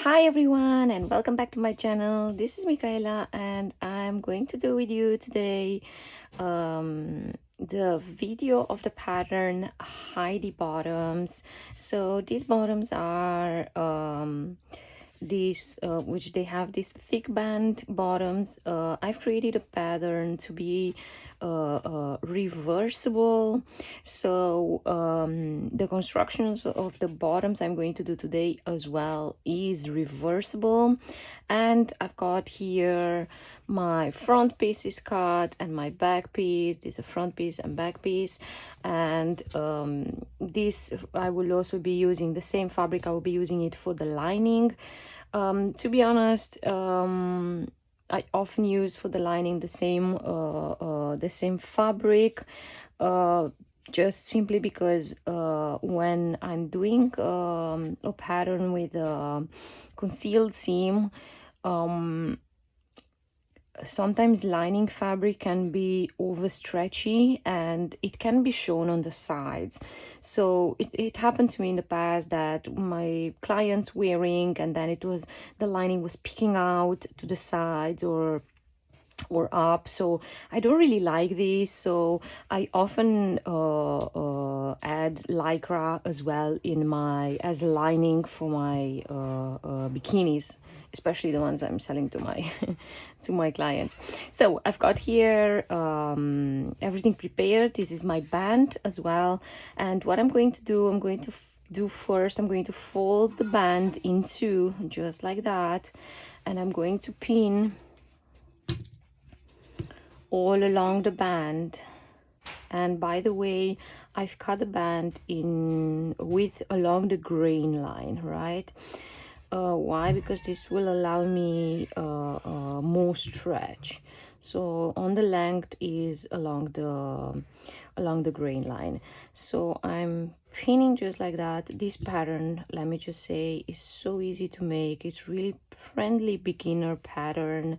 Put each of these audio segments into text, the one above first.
Hi everyone and welcome back to my channel. This is Michaela and I'm going to do with you today the video of the pattern Heidi Bottoms. So these bottoms are which they have these thick band bottoms. I've created a pattern to be reversible, so the constructions of the bottoms I'm going to do today as well is reversible. And I've got here my front piece is cut and my back piece. This is a front piece and back piece, and this I will also be using the same fabric. I will be using it for the lining. To be honest, I often use for the lining the same fabric, just simply because when I'm doing a pattern with a concealed seam, sometimes lining fabric can be over stretchy and it can be shown on the sides. So it happened to me in the past that my clients wearing, and then the lining was peeking out to the sides or up. So I don't really like this, so I often add lycra as well as lining for my bikinis, especially the ones I'm selling to my to my clients. So I've got here everything prepared. This is my band as well, and what I'm going to do, I'm going to fold the band in two, just like that, and I'm going to pin all along the band. And by the way, I've cut the band along the grain line, right? Why? Because this will allow me more stretch. So on the length is along the grain line. So I'm pinning just like that. This pattern, let me just say, is so easy to make. It's really friendly beginner pattern,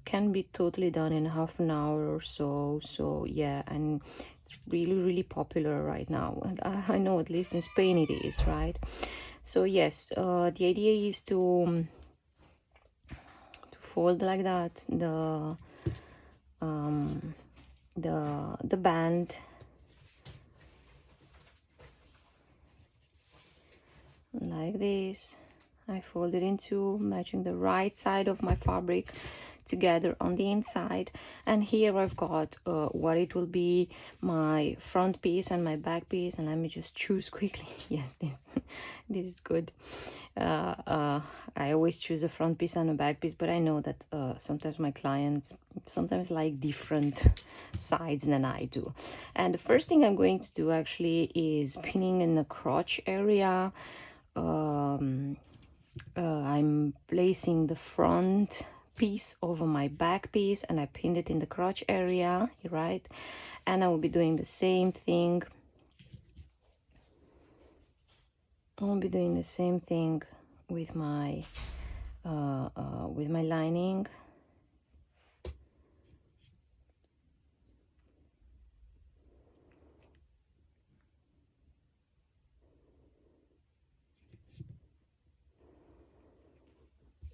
can be totally done in half an hour or so. So yeah, and it's really popular right now, and I know at least in Spain it is, right? So yes, the idea is to fold like that the band like this. I fold it in two, matching the right side of my fabric together on the inside. And here I've got what it will be my front piece and my back piece, and let me just choose quickly. Yes, this is good. I always choose a front piece and a back piece, but I know that sometimes my clients like different sides than I do. And the first thing I'm going to do actually is pinning in the crotch area. I'm placing the front piece over my back piece, and I pinned it in the crotch area, right? And I will be doing the same thing. I'll be doing the same thing with my lining.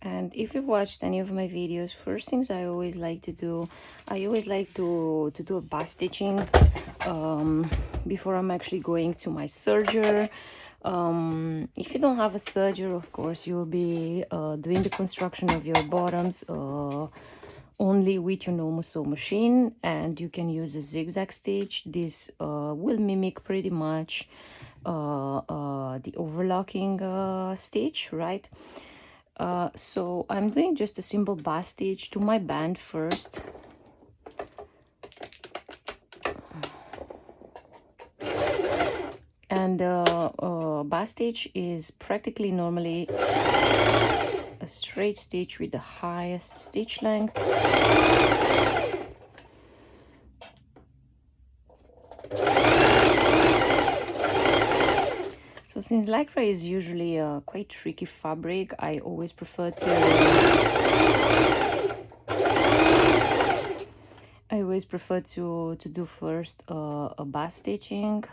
And if you've watched any of my videos, first things I always like to do, I always like to do a bust stitching before I'm actually going to my serger. If you don't have a serger, of course, you'll be doing the construction of your bottoms only with your normal sew machine, and you can use a zigzag stitch. This will mimic pretty much the overlocking stitch, right? So I'm doing just a simple bust stitch to my band first. And bust stitch is practically normally a straight stitch with the highest stitch length. So since lycra is usually a quite tricky fabric, I always prefer to do first a bust stitching.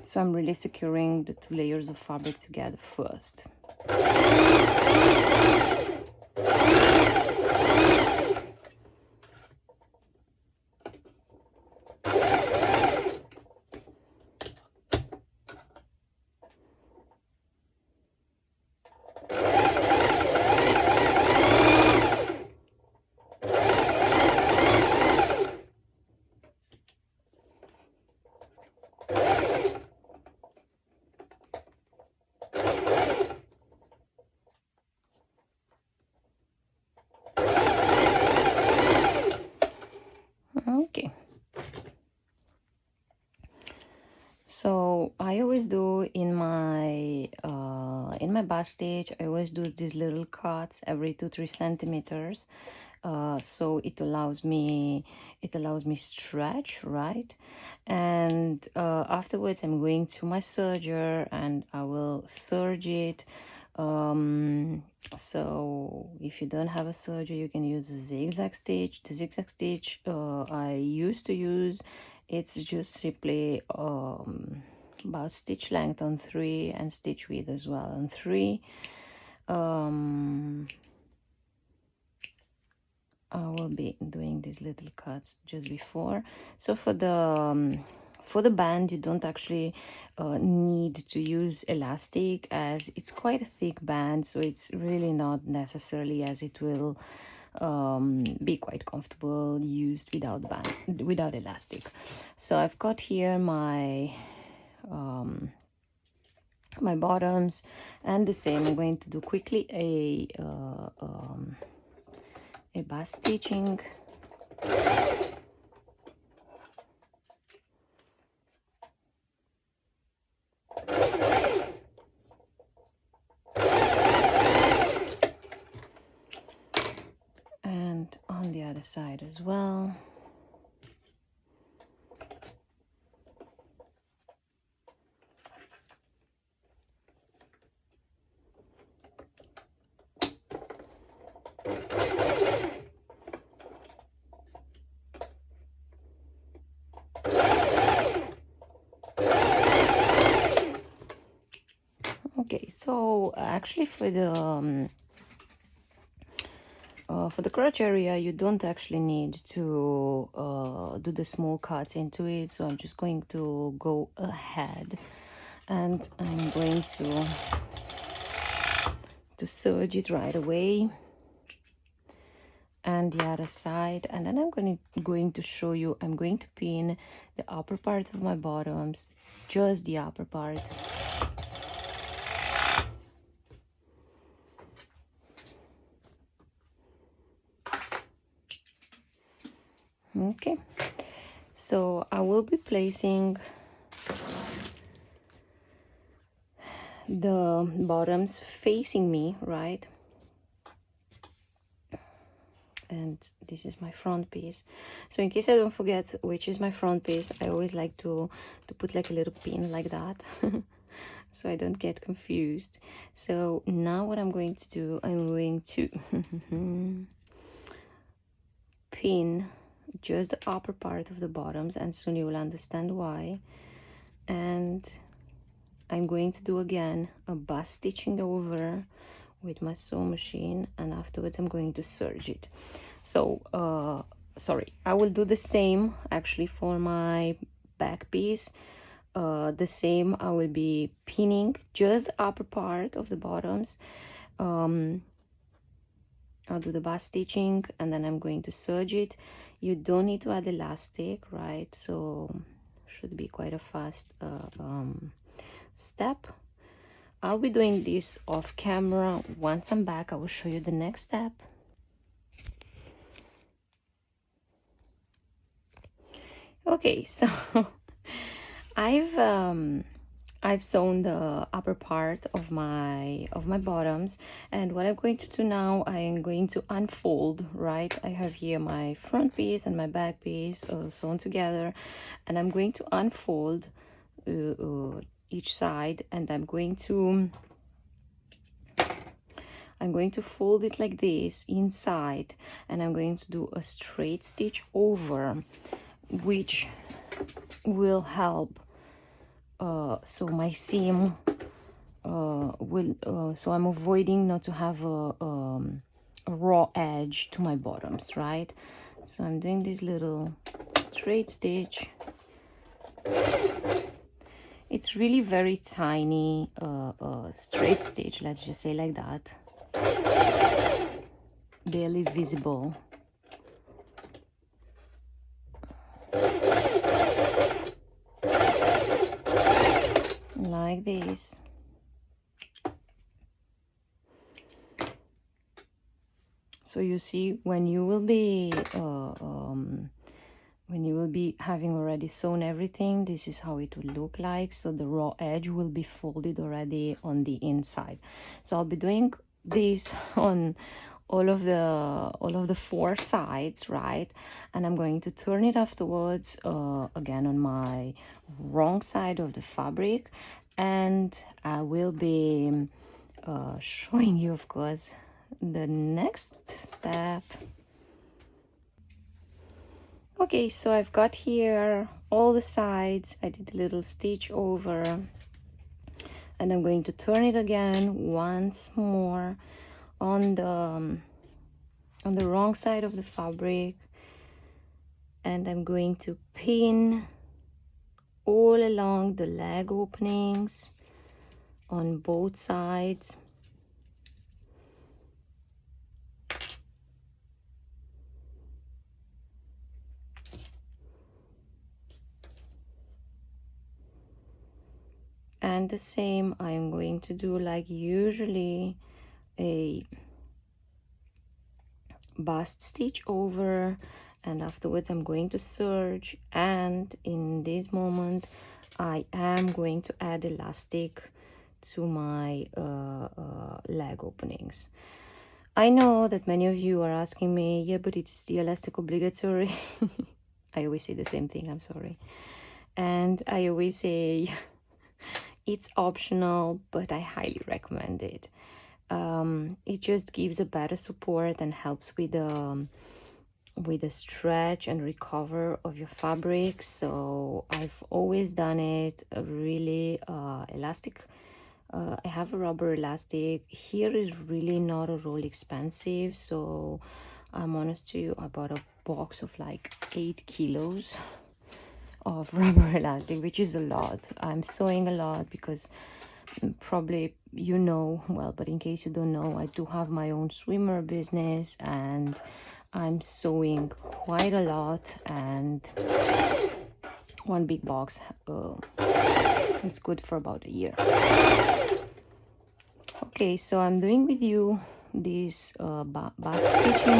So I'm really securing the 2 layers of fabric together first. Okay. So I always do in my bust stitch, I always do these little cuts every 2-3 centimeters, so it allows me stretch, right? And afterwards I'm going to my serger and I will serge it. So if you don't have a serger, you can use a zigzag stitch. The zigzag stitch I used to use, it's just simply about stitch length on 3 and stitch width as well on 3. I will be doing these little cuts just before. So for the band, you don't actually need to use elastic, as it's quite a thick band, so it's really not necessarily, as it will be quite comfortable used without elastic. So I've got here my my bottoms, and the same I'm going to do quickly a bust stitching. And on the other side as well. Okay, so actually for the crotch area, you don't actually need to do the small cuts into it, so I'm just going to go ahead and I'm going to serge it right away, and the other side, and then I'm going to show you. I'm going to pin the upper part of my bottoms, just the upper part. Okay, so I will be placing the bottoms facing me, right? And this is my front piece. So in case I don't forget which is my front piece, I always like to put like a little pin like that so I don't get confused. So now what I'm going to do, I'm going to pin just the upper part of the bottoms, and soon you will understand why. And I'm going to do again a bust stitching over with my sewing machine, and afterwards I'm going to serge it. So sorry, I will do the same actually for my back piece. The same, I will be pinning just the upper part of the bottoms. I'll do the bust stitching and then I'm going to serge it. You don't need to add elastic, right? So should be quite a fast step. I'll be doing this off camera. Once I'm back, I will show you the next step. Okay, so I've sewn the upper part of my bottoms, and what I'm going to do now, I am going to unfold, right? I have here my front piece and my back piece sewn together, and I'm going to unfold each side, and I'm going to fold it like this inside, and I'm going to do a straight stitch over, which will help so my seam so I'm avoiding not to have a raw edge to my bottoms, right? So I'm doing this little straight stitch. It's really very tiny straight stitch, let's just say like that, barely visible. Like this. So you see, when you will be having already sewn everything, this is how it will look like. So the raw edge will be folded already on the inside. So I'll be doing this on all of the 4 sides, right? And I'm going to turn it afterwards again on my wrong side of the fabric, and I will be showing you, of course, the next step. Okay, so I've got here all the sides. I did a little stitch over, and I'm going to turn it again once more on the wrong side of the fabric, and I'm going to pin all along the leg openings on both sides. And the same I'm going to do like usually, a bust stitch over, and afterwards I'm going to serge, and in this moment I am going to add elastic to my leg openings. I know that many of you are asking me, yeah, but it's the elastic obligatory? I always say the same thing, I'm sorry. And I always say it's optional, but I highly recommend it. It just gives a better support and helps with the stretch and recover of your fabric. So I've always done it really elastic. I have a rubber elastic. Here is really not at all expensive, so I'm honest to you, I bought a box of like 8 kilos of rubber elastic, which is a lot. I'm sewing a lot because probably you know, well, but in case you don't know, I do have my own swimmer business, and I'm sewing quite a lot, and one big box, it's good for about a year. Okay, so I'm doing with you this bust stitching.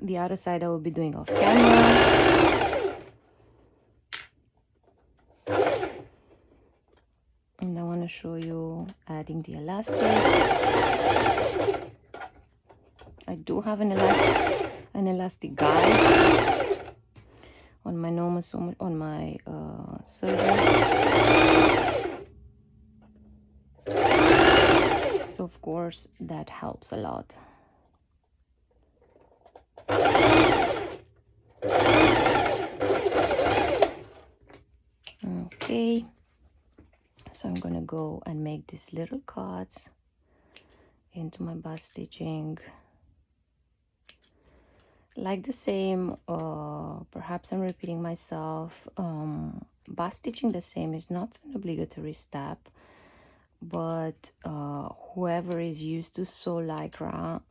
The other side I will be doing off camera. And I want to show you adding the elastic. I do have an elastic guide on my normal on my serger. So of course that helps a lot. Okay, so I'm gonna go and make these little cuts into my bust stitching. Like the same, perhaps I'm repeating myself, bust stitching the same is not an obligatory step, but whoever is used to sew lycra,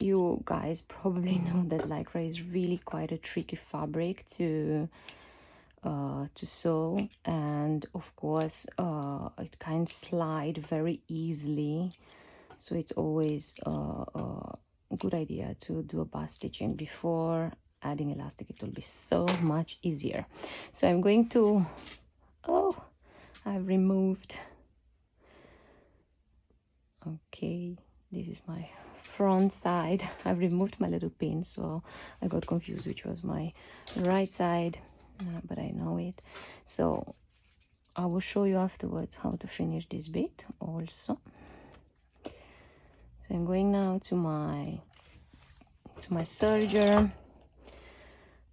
you guys probably know that lycra is really quite a tricky fabric to sew, and of course it can slide very easily, so it's always a good idea to do a bust stitching before adding elastic. It will be so much easier. So I'm going to, I've removed, okay, this is my front side. I've removed my little pin, so I got confused which was my right side, but I know it. So I will show you afterwards how to finish this bit also. So I'm going now to my serger,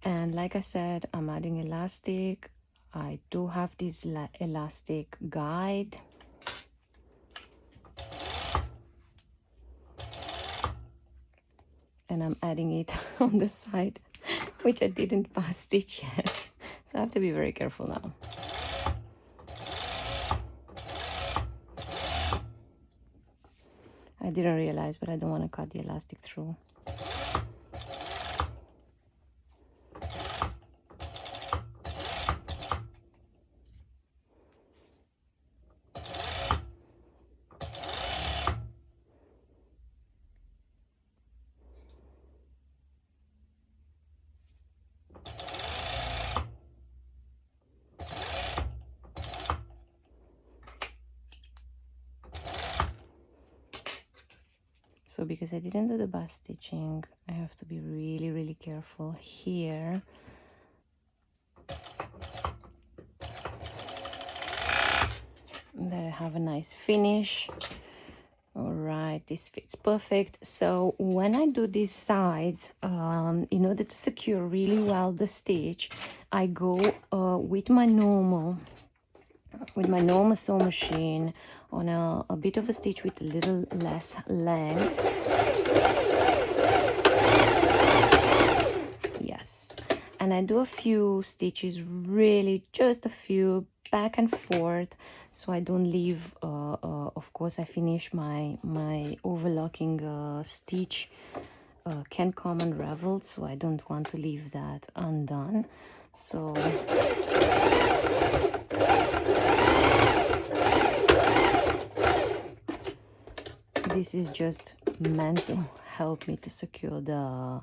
And like I said, I'm adding elastic. I do have this elastic guide. And I'm adding it on the side, which I didn't pass stitch yet. So I have to be very careful now. I didn't realize, but I don't want to cut the elastic through. So because I didn't do the bust stitching, I have to be really, really careful here. That I have a nice finish. All right, this fits perfect. So when I do these sides, in order to secure really well the stitch, I go with my normal sewing machine on a bit of a stitch with a little less length. Yes, and I do a few stitches, really just a few, back and forth, so I don't leave. Of course, I finish my overlocking stitch can come unraveled, so I don't want to leave that undone. So this is just meant to help me to secure the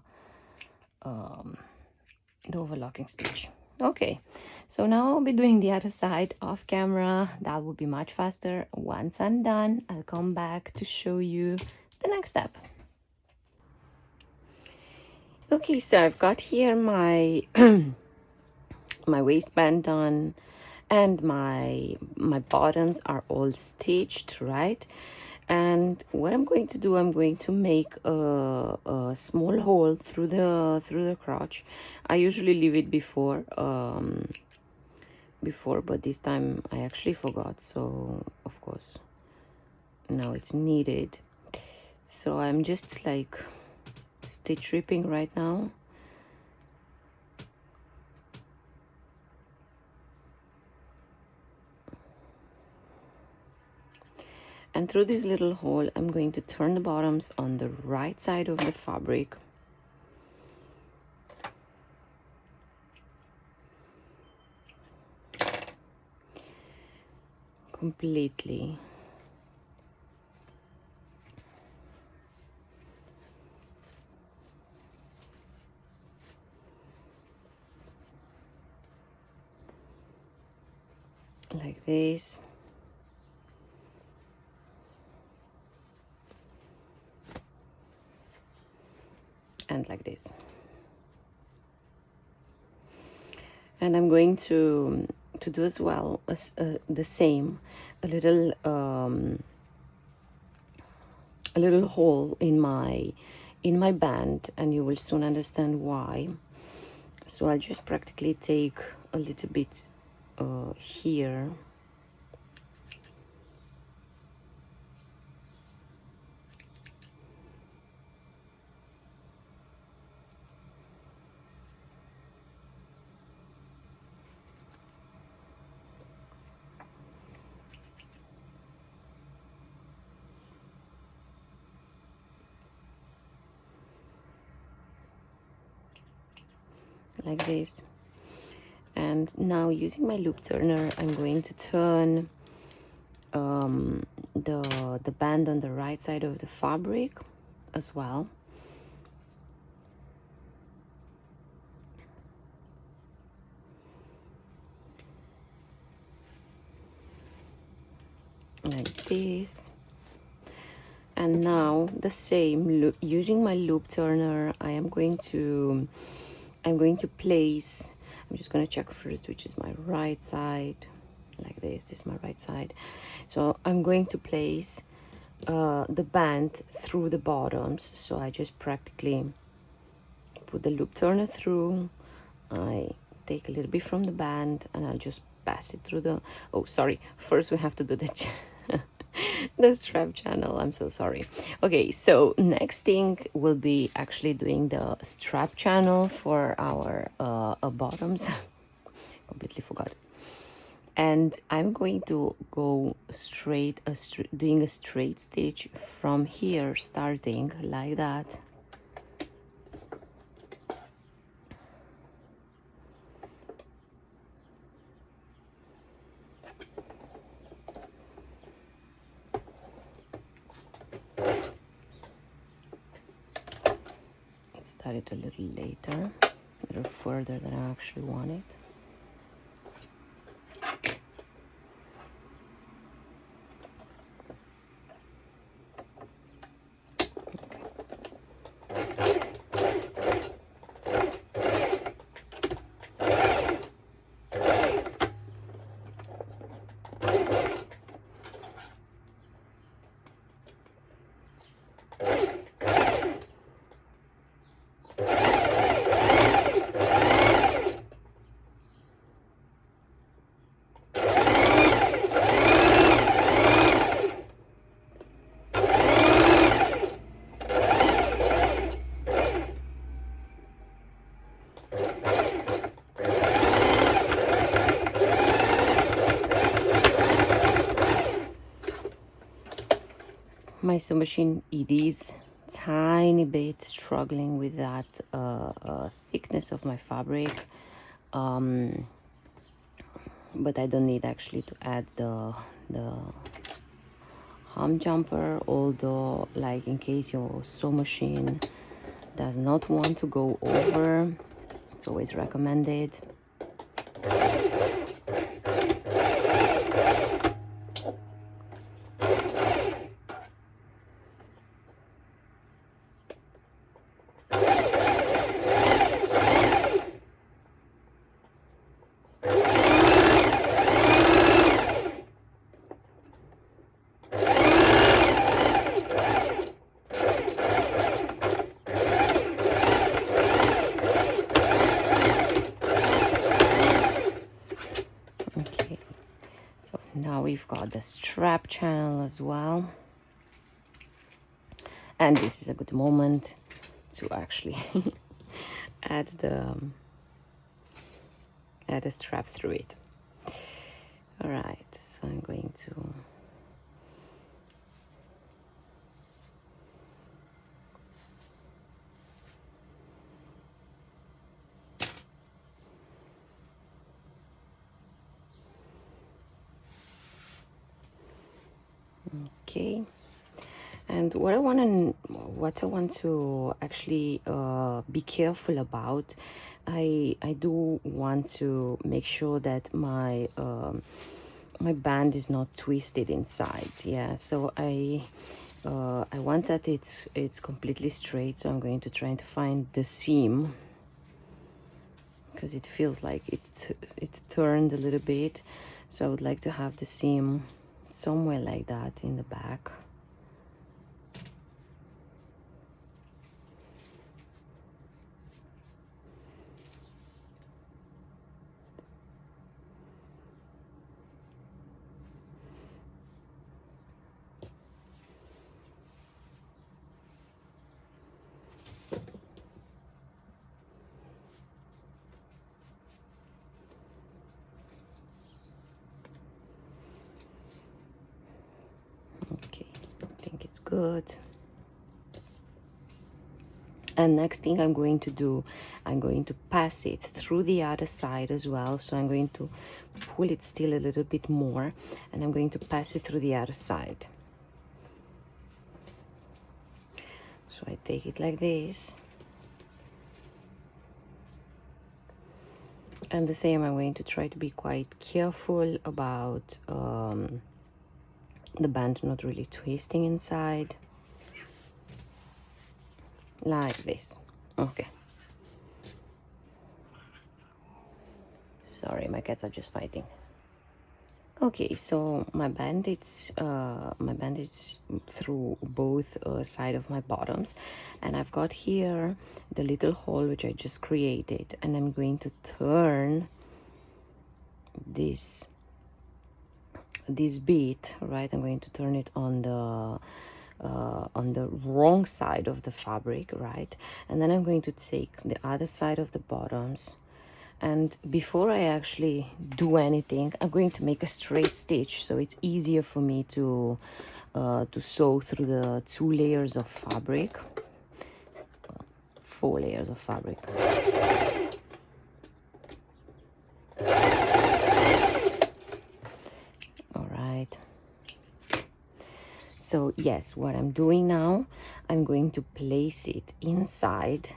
overlocking stitch. Okay, so now I'll be doing the other side off camera. That will be much faster. Once I'm done, I'll come back to show you the next step. Okay, so I've got here my my waistband done, and my bottoms are all stitched, right? And what I'm going to do, I'm going to make a small hole through the crotch. I usually leave it before, but this time I actually forgot, so of course now it's needed. So I'm just like stitch ripping right now. And through this little hole, I'm going to turn the bottoms on the right side of the fabric. Completely. Like this. And like this. And I'm going to do as well as the same, a little hole in my band, and you will soon understand why. So I'll just practically take a little bit here. Like this. And now using my loop turner, I'm going to turn the band on the right side of the fabric as well. Like this. And now the same, using my loop turner, I'm going to place, I'm just going to check first which is my right side. Like this is my right side. So I'm going to place the band through the bottoms. So I just practically put the loop turner through, I take a little bit from the band and I'll just pass it through the, oh sorry, first we have to do the the strap channel. I'm so sorry. Okay, so next thing will be actually doing the strap channel for our bottoms. Completely forgot. And I'm going to go straight, doing a straight stitch from here, starting like that. It started a little later, a little further than I actually wanted. My sewing machine, it is tiny bit struggling with that thickness of my fabric, but I don't need actually to add the hem jumper, although like in case your sewing machine does not want to go over, it's always recommended. Now we've got the strap channel as well, and this is a good moment to actually add a strap through it. All right, so I'm going to okay. And what I want to actually be careful about, I do want to make sure that my my band is not twisted inside. Yeah, so I want that it's completely straight. So I'm going to try to find the seam, because it feels like it's turned a little bit. So I would like to have the seam somewhere like that in the back. Okay, I think it's good. And next thing I'm going to do, I'm going to pass it through the other side as well. So I'm going to pull it still a little bit more, and I'm going to pass it through the other side. So I take it like this. And the same, I'm going to try to be quite careful about the band not really twisting inside. Like this. Okay. Sorry, my cats are just fighting. Okay, so my band is through both side of my bottoms, and I've got here the little hole which I just created, and I'm going to turn this bit, right? I'm going to turn it on the wrong side of the fabric, right? And then I'm going to take the other side of the bottoms, and before I actually do anything, I'm going to make a straight stitch so it's easier for me to sew through the 2 layers of fabric, 4 layers of fabric. All right. So yes, what I'm doing now, I'm going to place it inside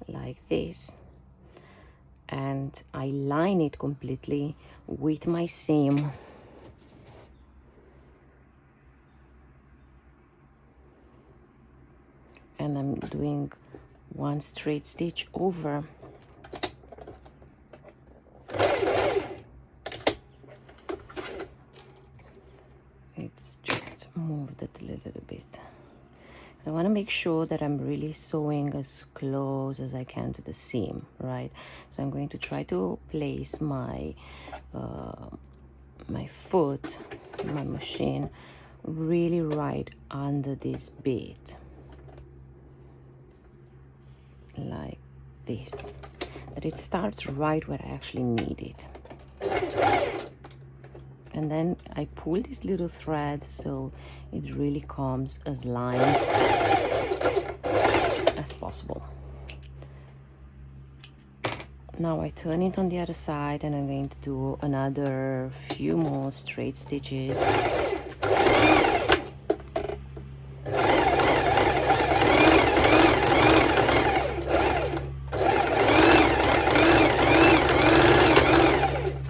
like this, and I line it completely with my seam. And I'm doing 1 straight stitch over. It's just moved it a little bit. So I want to make sure that I'm really sewing as close as I can to the seam, right? So I'm going to try to place my my foot, my machine, really right under this bit, like this, that it starts right where I actually need it. And then I pull this little thread so it really comes as lined as possible. Now I turn it on the other side, and I'm going to do another few more straight stitches.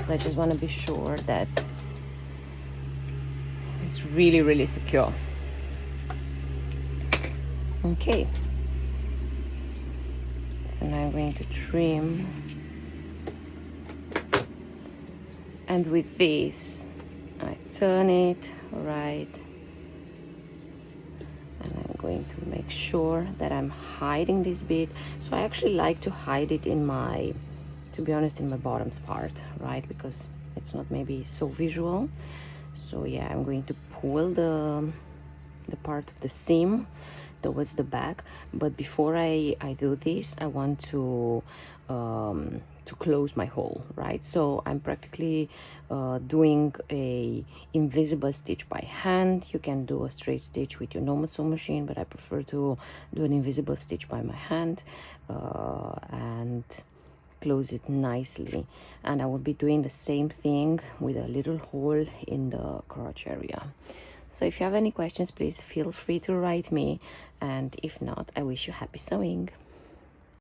So I just want to be sure that it's really, really secure. Okay. So now I'm going to trim. And with this, I turn it right. And I'm going to make sure that I'm hiding this bit. So I actually like to hide it in my, to be honest, in my bottoms part, right? Because it's not maybe so visual. So yeah, I'm going to pull the part of the seam towards the back, but before I do this, I want to close my hole, right? So I'm practically doing a invisible stitch by hand. You can do a straight stitch with your normal sewing machine, but I prefer to do an invisible stitch by my hand and close it nicely. And I will be doing the same thing with a little hole in the crotch area. So if you have any questions, please feel free to write me, and if not, I wish you happy sewing.